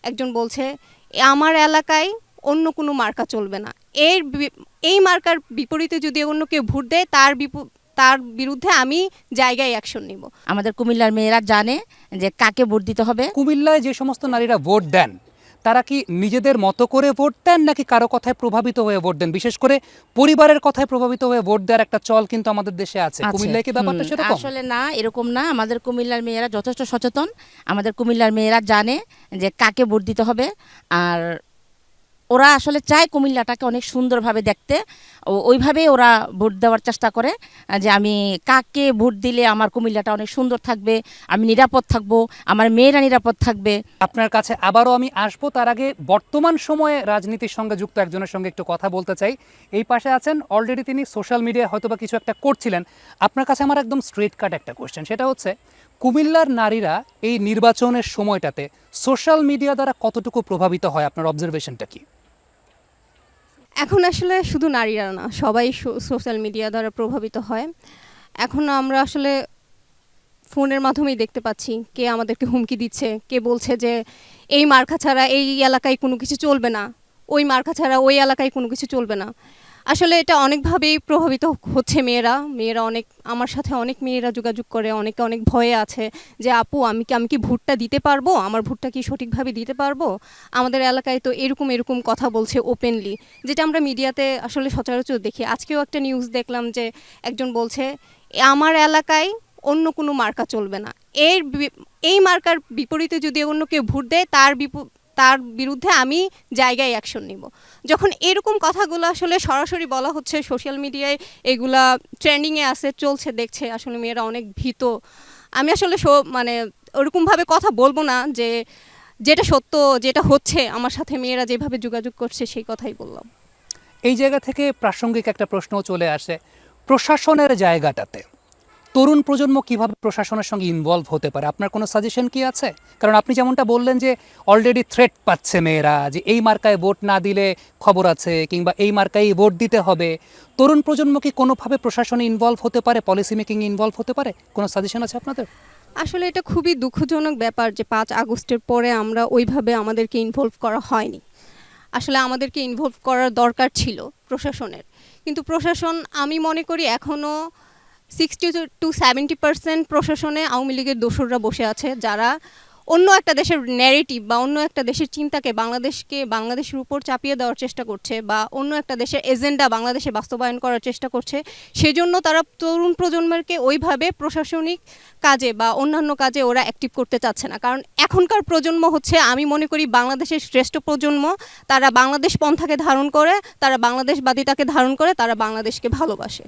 একজন বলছে আমার এলাকায় অন্য কোনো মার্কা চলবে না, এই মার্কার বিপরীতে যদি অন্য কেউ ভোট দেয় তার বিরুদ্ধে আমি জায়গায় অ্যাকশন নিব। আমাদের কুমিল্লার মেয়েরা জানে যে কাকে ভোট দিতে হবে। কুমিল্লায় যে সমস্ত নারীরা ভোট দেন তারা কি নিজেদের মতো করে ভোট দেন নাকি কারো কথায় প্রভাবিত হয়ে ভোট দেন? বিশেষ করে পরিবারের কথায় প্রভাবিত হয়ে ভোট দেওয়ার একটা চল কিন্তু আমাদের দেশে আছে। কুমিল্লায় কি ব্যাপারটা সেরকম? আসলে না, এরকম না। আমাদের কুমিল্লার মেয়েরা যথেষ্ট সচেতন। আমাদের কুমিল্লার মেয়েরা জানে যে কাকে ভোট দিতে হবে, আর ওরা আসলে চায় কুমিল্লাটাকে অনেক সুন্দরভাবে দেখতে। ওইভাবেই ওরা ভোট দেওয়ার চেষ্টা করে যে আমি কাকে ভোট দিলে আমার কুমিল্লাটা অনেক সুন্দর থাকবে, আমি নিরাপদ থাকবো, আমার মেয়েরা নিরাপদ থাকবে। আপনার কাছে আবারও আমি আসবো, তার আগে বর্তমান সময়ে রাজনীতির সঙ্গে যুক্ত একজনের সঙ্গে একটু কথা বলতে চাই। এই পাশে আছেন, অলরেডি তিনি সোশ্যাল মিডিয়ায় হয়তো বা কিছু একটা করছিলেন। আপনার কাছে আমার একদম স্ট্রেট কাট একটা কোয়েশ্চেন, সেটা হচ্ছে কুমিল্লার নারীরা এই নির্বাচনের সময়টাতে সোশ্যাল মিডিয়া দ্বারা কতটুকু প্রভাবিত হয়? আপনার অবজারভেশনটা কি? এখন আসলে শুধু নারীরা না, সবাই সোশ্যাল মিডিয়া দ্বারা প্রভাবিত হয়। এখন আমরা আসলে ফোনের মাধ্যমেই দেখতে পাচ্ছি কে আমাদেরকে হুমকি দিচ্ছে, কে বলছে যে এই মার্কা ছাড়া এই এলাকায় কোনো কিছু চলবে না, ওই মার্কা ছাড়া ওই এলাকায় কোনো কিছু চলবে না। আসলে এটা অনেকভাবেই প্রভাবিত হচ্ছে মেয়েরা অনেক, আমার সাথে অনেক মেয়েরা যোগাযোগ করে, অনেকে অনেক ভয়ে আছে যে আপু আমি কি ভোটটা দিতে পারবো, আমার ভোটটা কি সঠিকভাবে দিতে পারবো, আমাদের এলাকায় তো এরকম কথা বলছে ওপেনলি, যেটা আমরা মিডিয়াতে আসলে সচরাচর দেখি। আজকেও একটা নিউজ দেখলাম যে একজন বলছে আমার এলাকায় অন্য কোনো মার্কা চলবে না, এই মার্কার বিপরীতে যদি অন্য কেউ ভোট দেয় তার বিরুদ্ধে আমি জায়গায় অ্যাকশন নিব। যখন এরকম কথাগুলো আসলে সরাসরি বলা হচ্ছে সোশ্যাল মিডিয়ায়, এগুলা ট্রেন্ডিংয়ে আছে, চলছে, দেখছে, আসলে মেয়েরা অনেক ভীত। আমি আসলে মানে ওরকমভাবে কথা বলবো না, যে যেটা সত্য, যেটা হচ্ছে আমার সাথে মেয়েরা যেভাবে যোগাযোগ করছে সেই কথাই বললাম। এই জায়গা থেকে প্রাসঙ্গিক একটা প্রশ্নও চলে আসে, প্রশাসনের জায়গাটাতে তরুণ প্রজন্ম কিভাবে প্রশাসনের সঙ্গে ইনভলভ হতে পারে? আপনার কোনো সাজেশন কি আছে? কারণ আপনি যেমনটা বললেন যে অলরেডি থ্রেট পাচ্ছে মেয়েরা, যে এই মার্কায় ভোট না দিলে খবর আছে, কিংবা এই মার্কায় ভোট দিতে হবে। তরুণ প্রজন্ম কি কোনোভাবে প্রশাসনে ইনভলভ হতে পারে, পলিসি মেকিং ইনভলভ হতে পারে? কোনো সাজেশন আছে আপনাদের? আসলে এটা খুবই দুঃখজনক ব্যাপার যে 5 আগস্টের পরে আমরা ওইভাবে আমাদেরকে ইনভলভ করা হয়নি। আসলে আমাদেরকে ইনভলভ করার দরকার ছিল প্রশাসনের, কিন্তু প্রশাসন, আমি মনে করি এখনও 60-70% প্রশাসনে আওয়ামী লীগের দোসররা বসে আছে, যারা অন্য একটা দেশের ন্যারেটিভ বা অন্য একটা দেশের চিন্তাকে বাংলাদেশের উপর চাপিয়ে দেওয়ার চেষ্টা করছে, বা অন্য একটা দেশের এজেন্ডা বাংলাদেশে বাস্তবায়ন করার চেষ্টা করছে। সেজন্য তারা তরুণ প্রজন্মকে ওইভাবে প্রশাসনিক কাজে বা অন্যান্য কাজে ওরা অ্যাক্টিভ করতে চাচ্ছে না। কারণ এখনকার প্রজন্ম হচ্ছে, আমি মনে করি বাংলাদেশের শ্রেষ্ঠ প্রজন্ম। তারা বাংলাদেশ পন্থাকে ধারণ করে, তারা বাংলাদেশবাদিতাকে ধারণ করে, তারা বাংলাদেশকে ভালোবাসে।